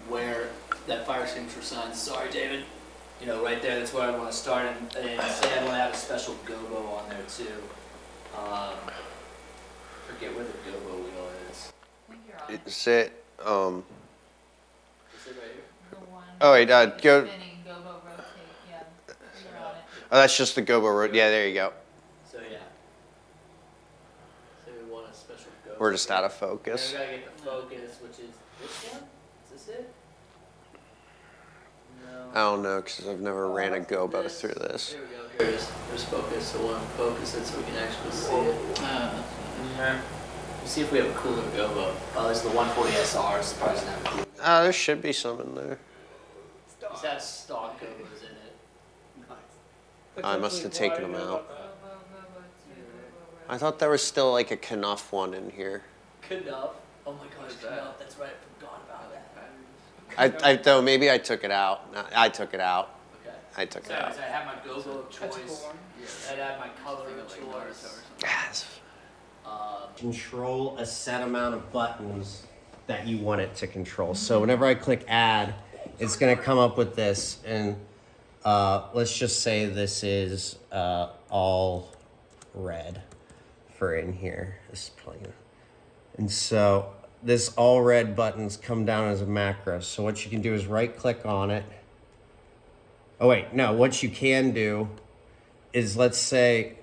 where that fire extinguisher sign. Sorry, David. You know, right there. That's where I want to start, and say I want to have a special gobo on there too. Forget where the gobo wheel is. I think you're on it. Is it, Is it right here? The one. Oh, wait, go- Spinning, gobo, rotate, yeah, you're on it. oh, that's just the gobo road. Yeah, there you go. So yeah. So we want a special gobo. We're just out of And focus. we gotta get the focus, which is this one. Is this it? No. I don't know, because I've never ran a gobo This. through this. Here we go. Here it is. There's focus. So we'll focus it so we can actually see it. Let's see if we have a cooler gobo. Oh, there's the 140 SR. So probably doesn't have a cooler. There should be some in there. These have stock gobos in it. I must have taken them out. Gobo, gobo, two, gobo, I thought there was still like a Knuff one in here. Knuff. Oh my gosh, Knuff. That's right. I forgot about that. I though maybe I took it out. No, I took it out. Okay. I took it So out. I have my gobo of That's a cool choice. one. I'd have my color of choice. Yes. Um, Control a set amount of buttons that you want it to control. So whenever I click add, it's gonna come up with this, and let's just say this is all red for in here. This is probably gonna, and so this all red buttons come down as a macro. So what you can do is right click on it. Oh wait, no, what you can do is, let's say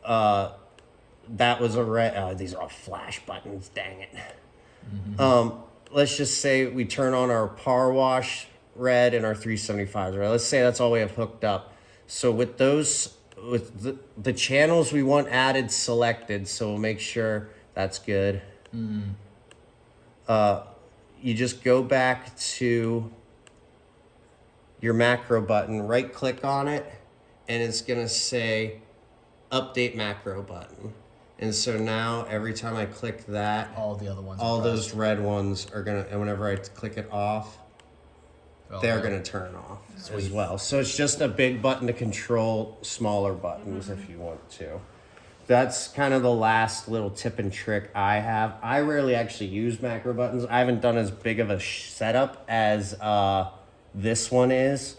that was a red, oh, these are all flash buttons, dang it. Let's just say we turn on our power wash red and our 375s red. Let's say that's all we have hooked up. So with those, with the channels we want added selected, so we'll make sure that's good. You just go back to your macro button, right click on it, and it's gonna say update macro button. And so now every time I click that, All the other ones. all are those red ones are gonna, and whenever I click it off, pressed. they're Okay. gonna turn off as well. So it's just a big button to control smaller buttons if you want to. That's kind of the last little tip and trick I have. I rarely actually use macro buttons. I haven't done as big of a setup as this one is.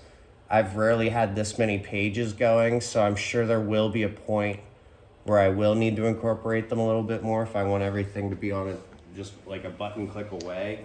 I've rarely had this many pages going, so I'm sure there will be a point where I will need to incorporate them a little bit more if I want everything to be on it just like a button click away.